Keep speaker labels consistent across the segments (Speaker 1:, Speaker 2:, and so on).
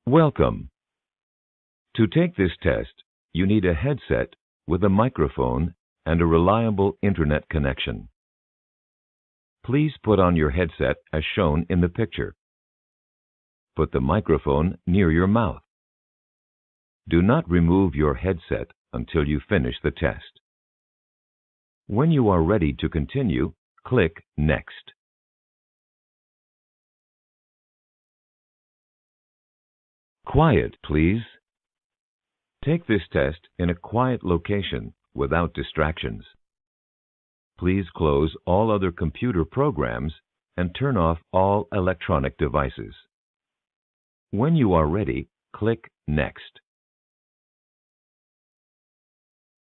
Speaker 1: Welcome. To take this test, you need a headset with a microphone and a reliable internet connection. Please put on your headset as shown in the picture. Put the microphone near your mouth. Do not remove your headset until you finish the test. When you are ready to continue, click Next. Quiet, please. Take this test in a quiet location without distractions. Please close all other computer programs and turn off all electronic devices. When you are ready, click Next.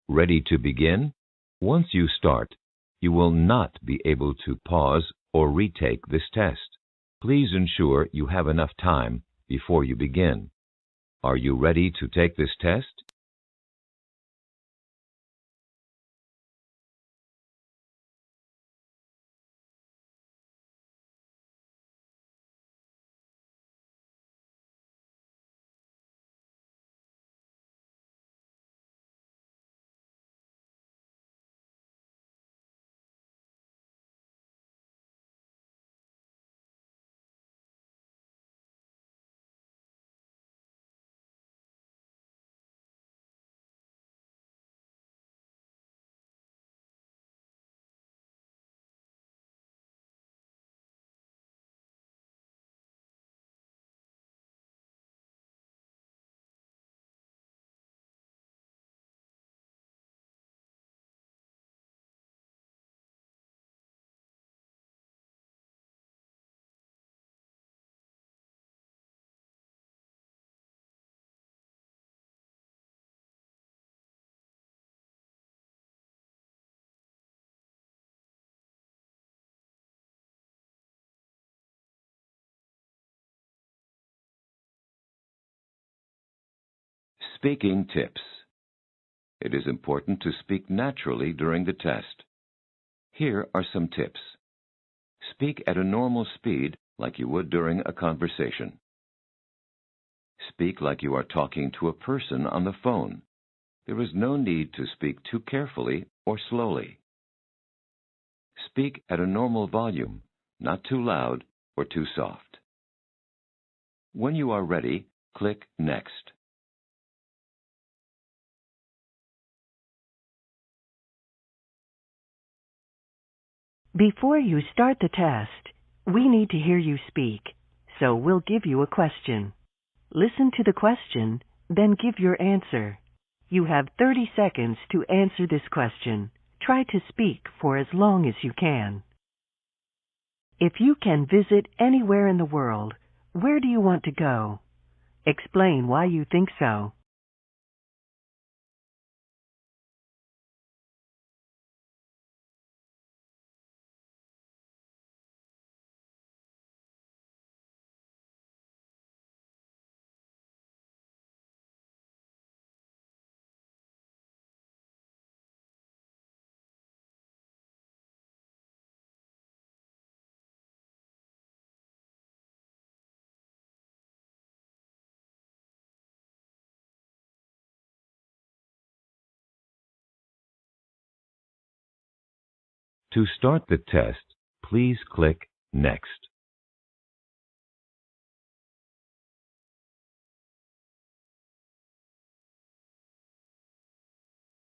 Speaker 1: Ready to begin? Once you start, you will not be able to pause or retake this test. Please ensure you have enough time before you begin. Are you ready to take this test? Speaking tips. It is important to speak naturally during the test. Here are some tips. Speak at a normal speed like you would during a conversation. Speak like you are talking to a person on the phone. There is no need to speak too carefully or slowly. Speak at a normal volume, not too loud or too soft. When you are ready, click Next.
Speaker 2: Before you start the test, we need to hear you speak, so we'll give you a question. Listen to the question, then give your answer. You have 30 seconds to answer this question. Try to speak for as long as you can. If you can visit anywhere in the world, where do you want to go? Explain why you think so.
Speaker 1: To start the test, please click Next.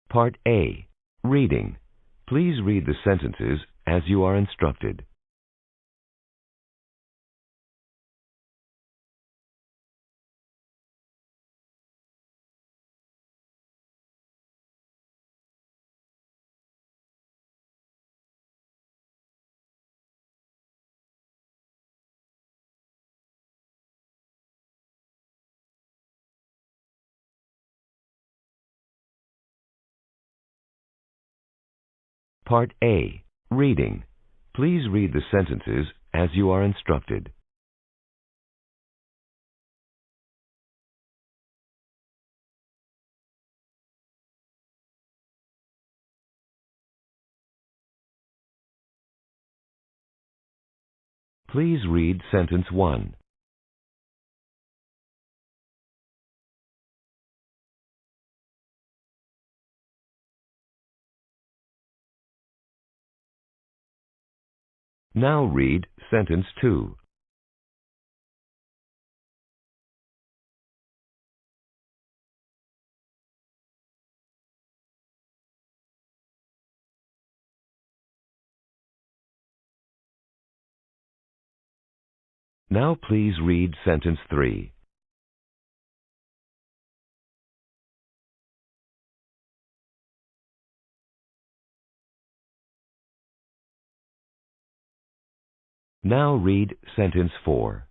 Speaker 1: Part A. Reading. Please read the sentences as you are instructed. Part A. Reading. Please read the sentences as you are instructed. Please read sentence 1. Now read sentence 2. Now please read sentence 3. Now read sentence 4.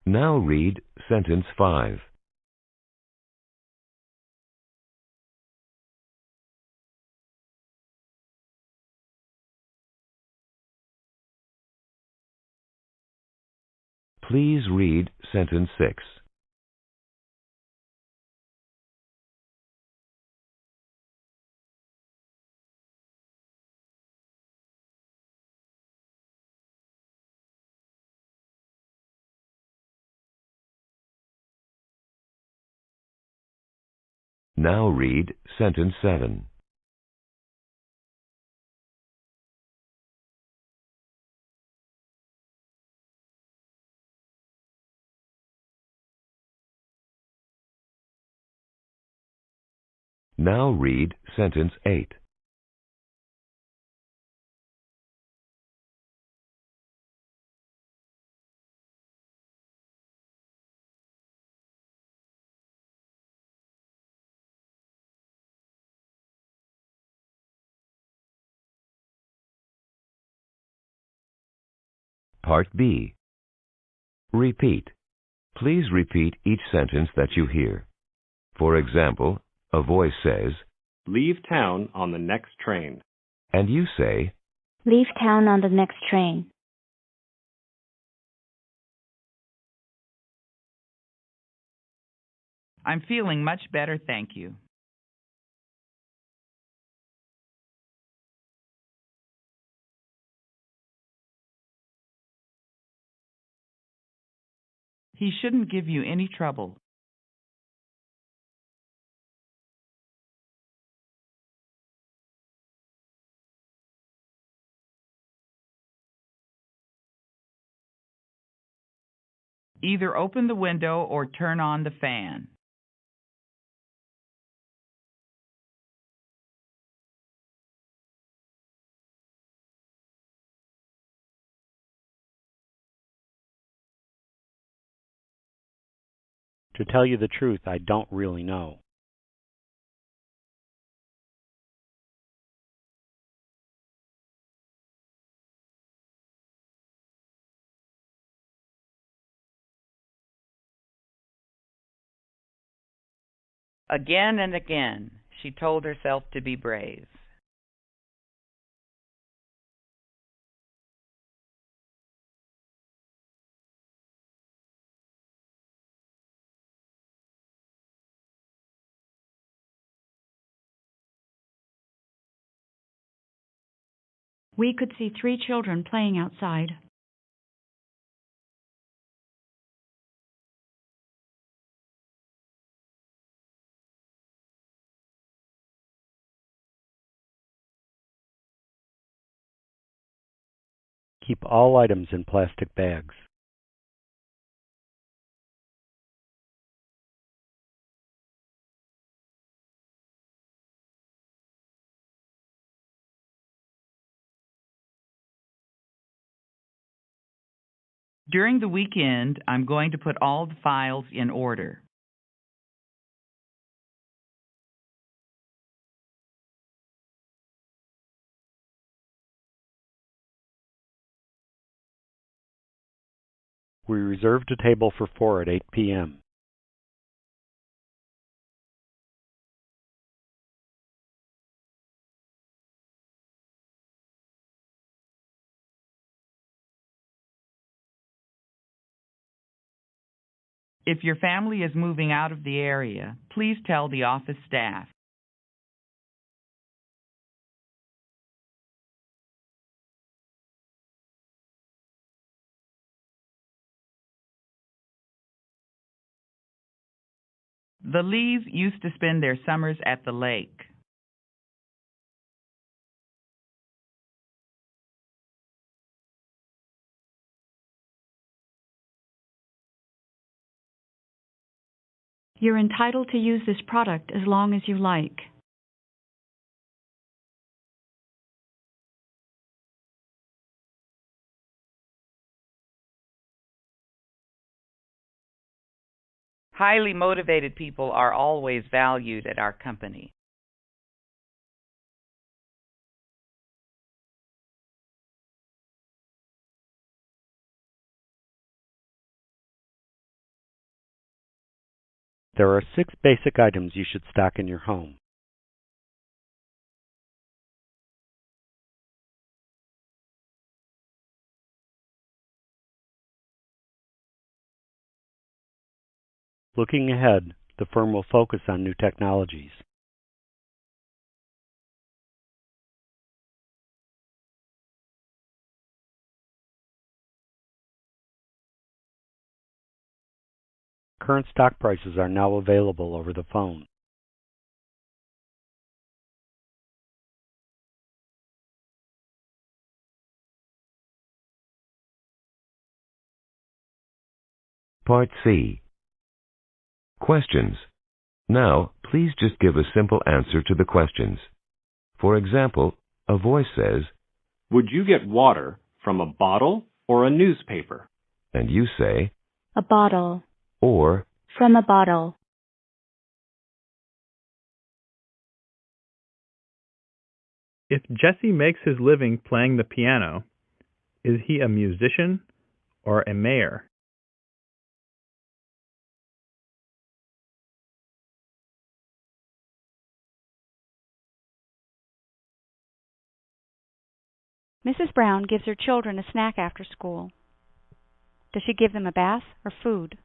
Speaker 1: Now read sentence 5. Please read sentence 6. Now read sentence 7. Now read sentence 8. Part B. Repeat. Please repeat each sentence that you hear. For example, a voice says,
Speaker 3: Leave town on the next train.
Speaker 1: and you say,
Speaker 4: Leave town on the next train.
Speaker 5: I'm feeling much better, thank you. He shouldn't give you any trouble. Either open the window or turn on the fan.
Speaker 3: To tell you the truth, I don't really know.
Speaker 5: Again and again, she told herself to be brave.
Speaker 6: We could see 3 children playing outside.
Speaker 3: Keep all items in plastic bags.
Speaker 5: During the weekend, I'm going to put all the files in order.
Speaker 3: We reserved a table for 4 at 8 p.m.
Speaker 5: If your family is moving out of the area, please tell the office staff. The Lees used to spend their summers at the lake.
Speaker 6: You're entitled to use this product as long as you like.
Speaker 5: Highly motivated people are always valued at our company.
Speaker 3: There are 6 basic items you should stock in your home. Looking ahead, the firm will focus on new technologies. Current stock prices are now available over the phone.
Speaker 1: Part C. Questions. Now, please just give a simple answer to the questions. For example, a voice says,
Speaker 3: Would you get water from a bottle or a newspaper?
Speaker 1: and you say,
Speaker 4: A bottle.
Speaker 1: or,
Speaker 4: From a bottle.
Speaker 7: If Jesse makes his living playing the piano, is he a musician or a mayor?
Speaker 6: Mrs. Brown gives her children a snack after school. Does she give them a bath or food?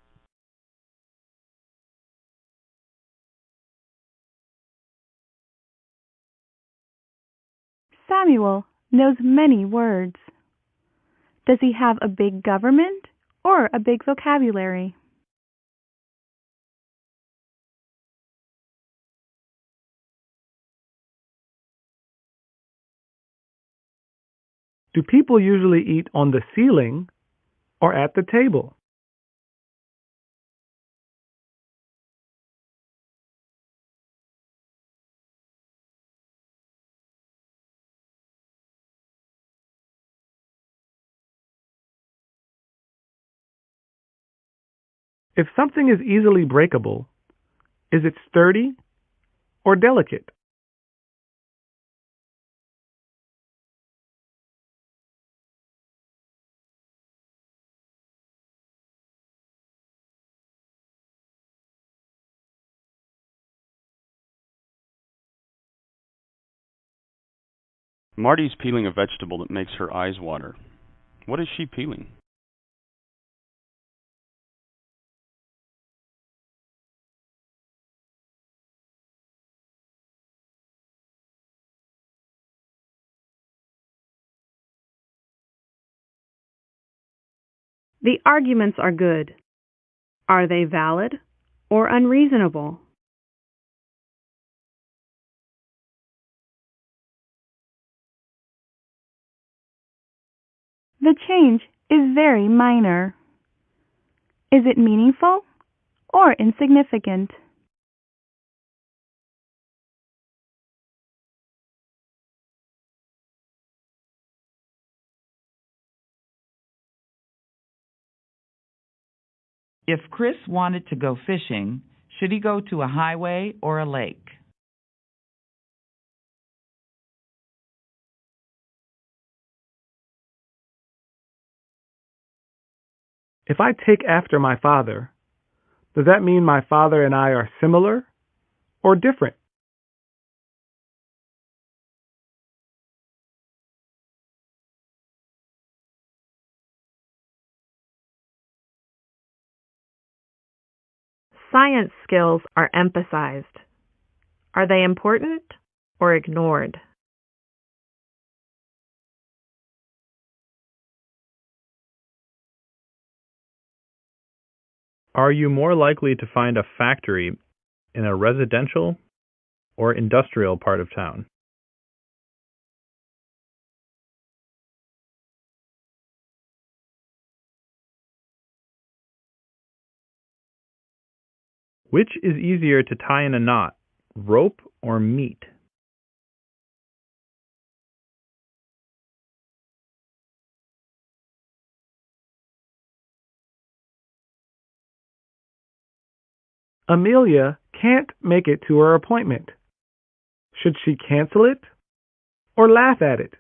Speaker 8: Samuel knows many words. Does he have a big government or a big vocabulary?
Speaker 9: Do people usually eat on the ceiling or at the table? If something is easily breakable, is it sturdy or delicate?
Speaker 10: Marty's peeling a vegetable that makes her eyes water. What is she peeling?
Speaker 8: The arguments are good. Are they valid or unreasonable? The change is very minor. Is it meaningful or insignificant?
Speaker 5: If Chris wanted to go fishing, should he go to a highway or a lake?
Speaker 9: If I take after my father, does that mean my father and I are similar or different?
Speaker 8: Science skills are emphasized. Are they important or ignored?
Speaker 7: Are you more likely to find a factory in a residential or industrial part of town? Which is easier to tie in a knot, rope or meat?
Speaker 9: Amelia can't make it to her appointment. Should she cancel it or laugh at it?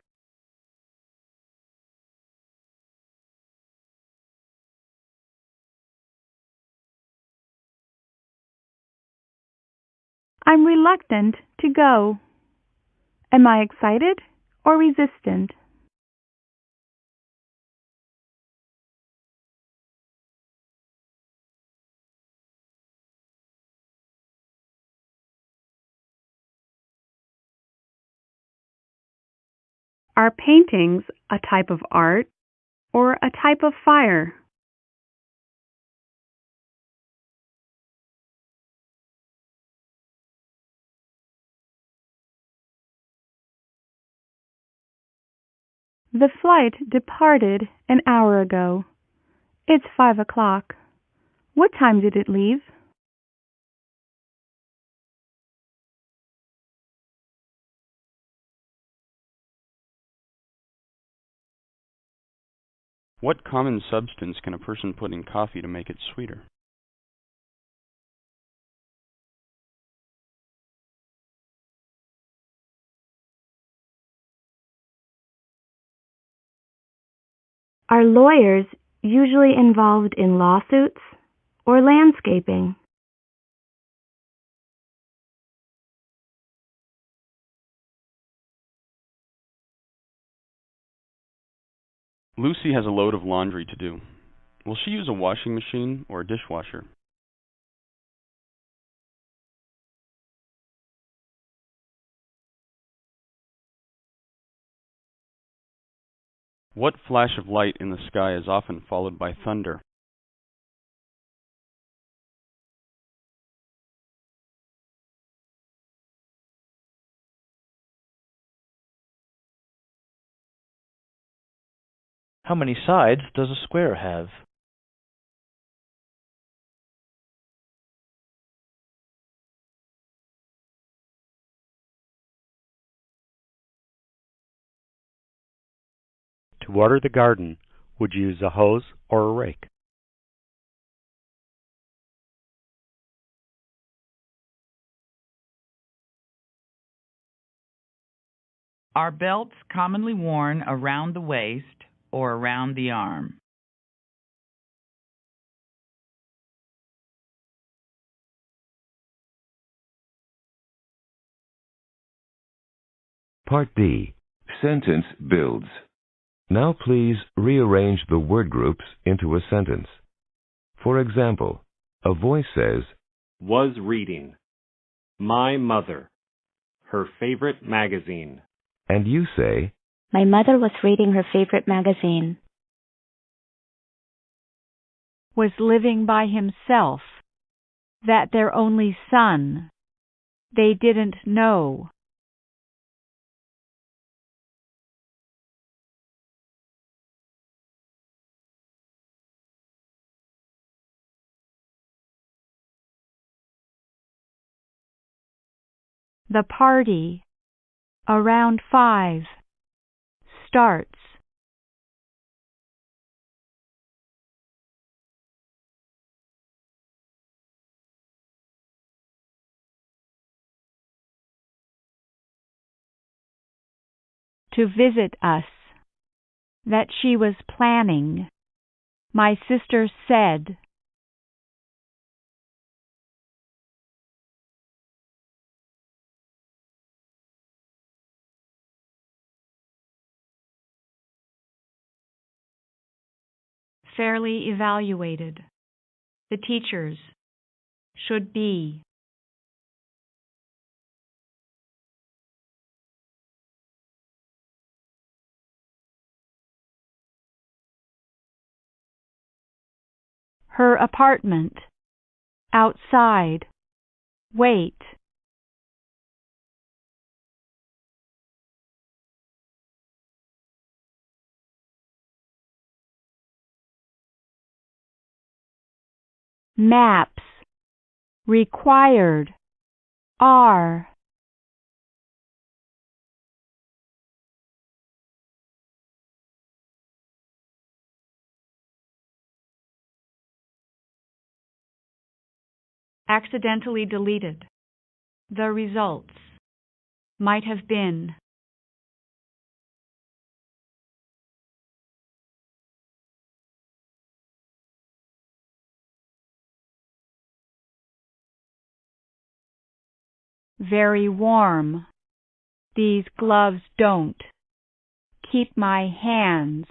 Speaker 8: I'm reluctant to go. Am I excited or resistant? Are paintings a type of art or a type of fire? The flight departed an hour ago. It's 5 o'clock. What time did it leave?
Speaker 10: What common substance can a person put in coffee to make it sweeter?
Speaker 4: Are lawyers usually involved in lawsuits or landscaping?
Speaker 10: Lucy has a load of laundry to do. Will she use a washing machine or a dishwasher? What flash of light in the sky is often followed by thunder?
Speaker 11: How many sides does a square have?
Speaker 3: To water the garden, would you use a hose or a rake?
Speaker 5: Are belts commonly worn around the waist or around the arm?
Speaker 1: Part B. Sentence builds. Now please rearrange the word groups into a sentence. For example, a voice says,
Speaker 12: Was reading. My mother. Her favorite magazine.
Speaker 1: and you say,
Speaker 4: My mother was reading her favorite magazine.
Speaker 6: Was living by himself. That their only son. They didn't know. The party. Around 5. Starts. To visit us. That she was planning. My sister said. Fairly evaluated. The teachers. Should be. Her apartment. Outside. Wait. Maps. Required. Are. Accidentally deleted. The results. Might have been. Very warm. These gloves don't. Keep my hands.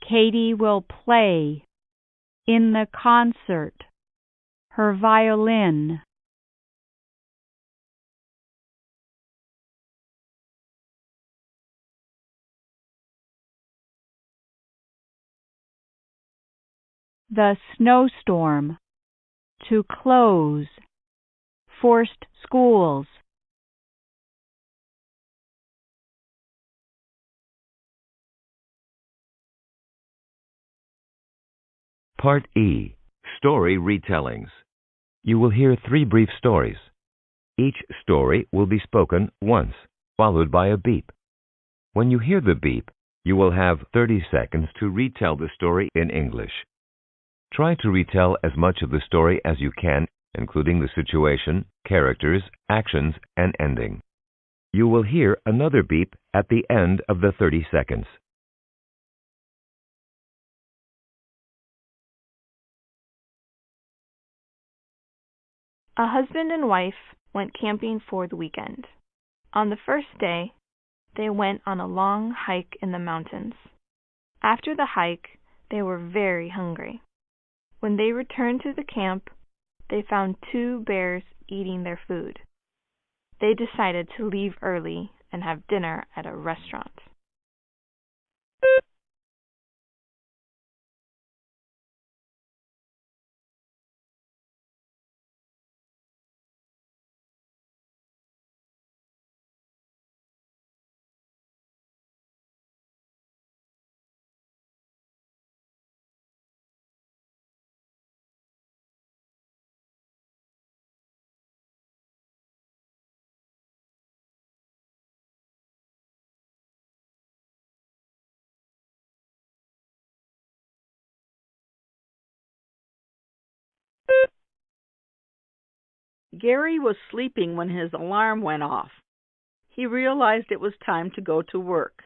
Speaker 6: Katie will play in the concert. Her violin. The snowstorm. To close. Forced schools.
Speaker 1: Part E, Story Retellings. You will hear 3 brief stories. Each story will be spoken once, followed by a beep. When you hear the beep, you will have 30 seconds to retell the story in English. Try to retell as much of the story as you can, including the situation, characters, actions, and ending. You will hear another beep at the end of the 30 seconds.
Speaker 13: A husband and wife went camping for the weekend. On the first day, they went on a long hike in the mountains. After the hike, they were very hungry. When they returned to the camp, they found 2 bears eating their food. They decided to leave early and have dinner at a restaurant.
Speaker 14: Gary was sleeping when his alarm went off. He realized it was time to go to work.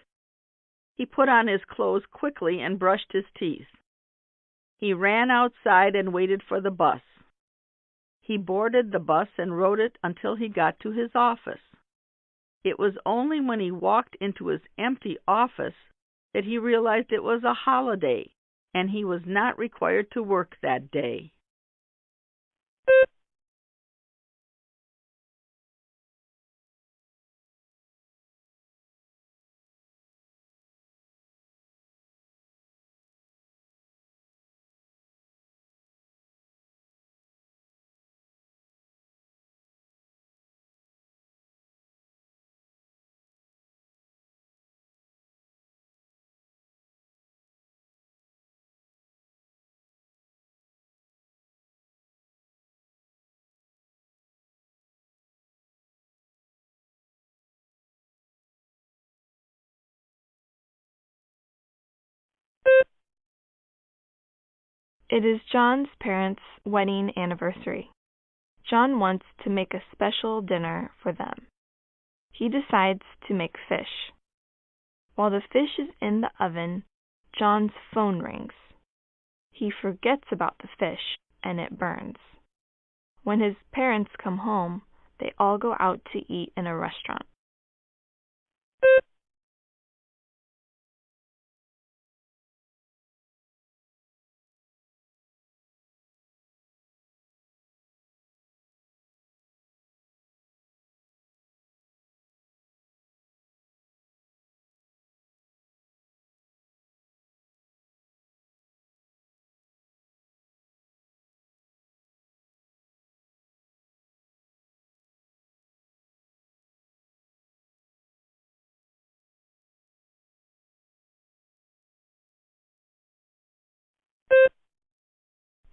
Speaker 14: He put on his clothes quickly and brushed his teeth. He ran outside and waited for the bus. He boarded the bus and rode it until he got to his office. It was only when he walked into his empty office that he realized it was a holiday and he was not required to work that day.
Speaker 13: It is John's parents' wedding anniversary. John wants to make a special dinner for them. He decides to make fish. While the fish is in the oven, John's phone rings. He forgets about the fish and it burns. When his parents come home, they all go out to eat in a restaurant.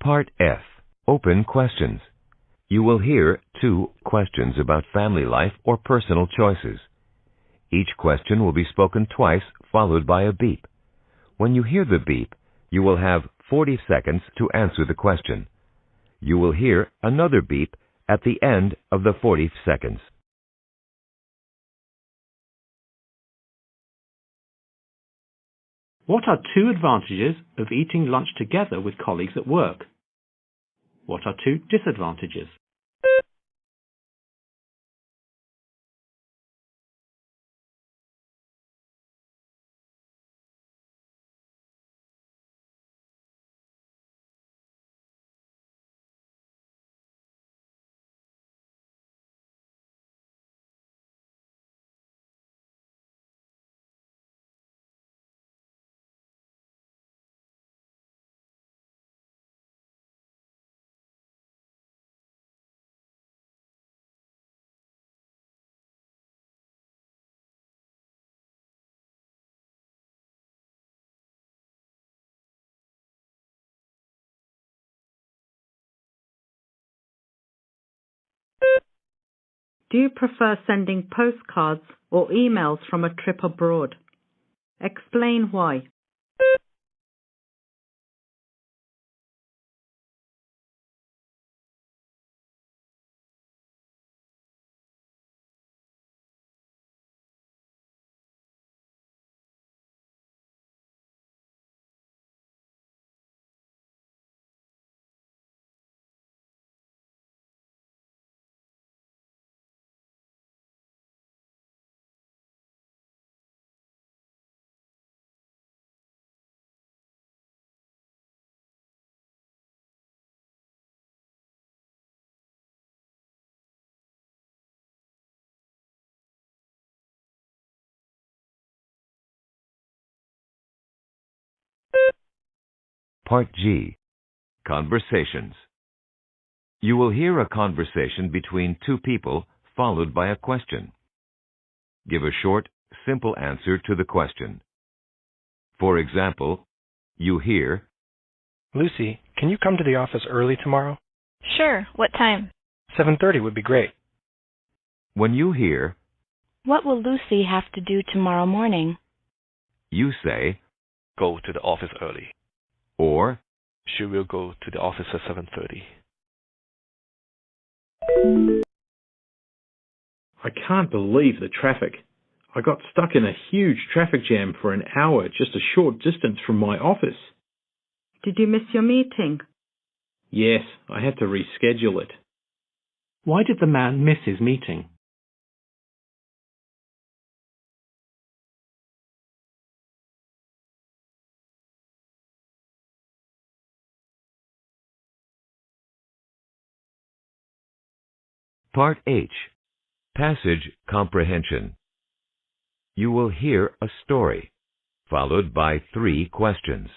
Speaker 1: Part F. Open questions. You will hear 2 questions about family life or personal choices. Each question will be spoken twice, followed by a beep. When you hear the beep, you will have 40 seconds to answer the question. You will hear another beep at the end of the 40 seconds.
Speaker 12: What are 2 advantages of eating lunch together with colleagues at work? What are 2 disadvantages?
Speaker 14: Do you prefer sending postcards or emails from a trip abroad? Explain why.
Speaker 1: Part G. Conversations. You will hear a conversation between 2 people followed by a question. Give a short, simple answer to the question. For example, you hear,
Speaker 15: Lucy, can you come to the office early tomorrow?
Speaker 13: Sure. What time?
Speaker 15: 7:30 would be great.
Speaker 1: When you hear,
Speaker 4: What will Lucy have to do tomorrow morning?
Speaker 1: you say,
Speaker 11: Go to the office early.
Speaker 1: or
Speaker 11: She will go to the office at 7:30.
Speaker 16: I can't believe the traffic. I got stuck in a huge traffic jam for an hour just a short distance from my office.
Speaker 14: Did you miss your meeting?
Speaker 16: Yes, I had to reschedule it.
Speaker 12: Why did the man miss his meeting?
Speaker 1: Part H. Passage Comprehension. You will hear a story, followed by 3 questions.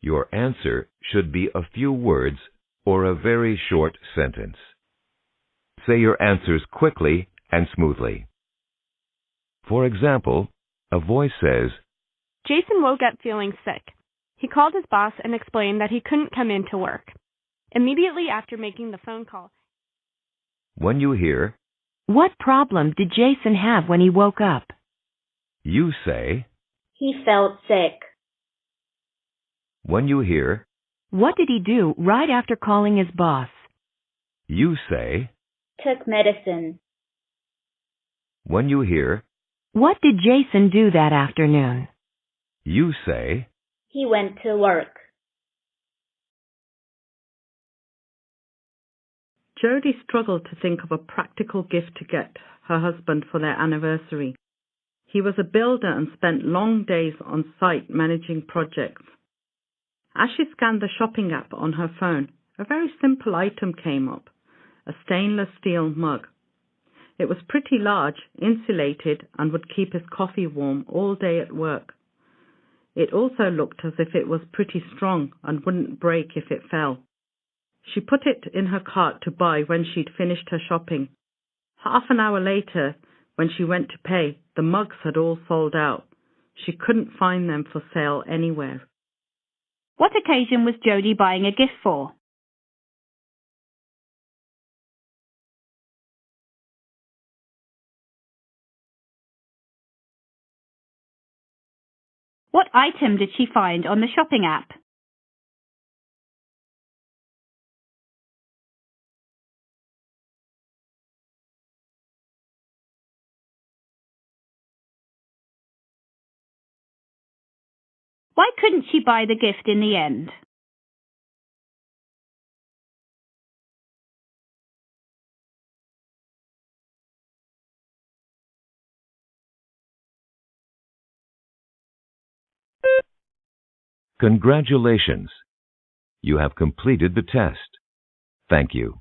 Speaker 1: Your answer should be a few words or a very short sentence. Say your answers quickly and smoothly. For example, a voice says,
Speaker 17: Jason woke up feeling sick. He called his boss and explained that he couldn't come in to work. Immediately after making the phone call,
Speaker 1: when you hear,
Speaker 2: What problem did Jason have when he woke up?
Speaker 1: you say,
Speaker 4: He felt sick.
Speaker 1: when you hear,
Speaker 2: What did he do right after calling his boss?
Speaker 1: you say,
Speaker 4: Took medicine.
Speaker 1: when you hear,
Speaker 2: What did Jason do that afternoon?
Speaker 1: you say,
Speaker 4: He went to work.
Speaker 14: Jody struggled to think of a practical gift to get her husband for their anniversary. He was a builder and spent long days on site managing projects. As she scanned the shopping app on her phone, a very simple item came up, a stainless steel mug. It was pretty large, insulated, and would keep his coffee warm all day at work. It also looked as if it was pretty strong and wouldn't break if it fell. She put it in her cart to buy when she'd finished her shopping. Half an hour later, when she went to pay, the mugs had all sold out. She couldn't find them for sale anywhere.
Speaker 18: What occasion was Jody buying a gift for? What item did she find on the shopping app? Why couldn't she buy the gift in the end?
Speaker 1: Congratulations! You have completed the test. Thank you.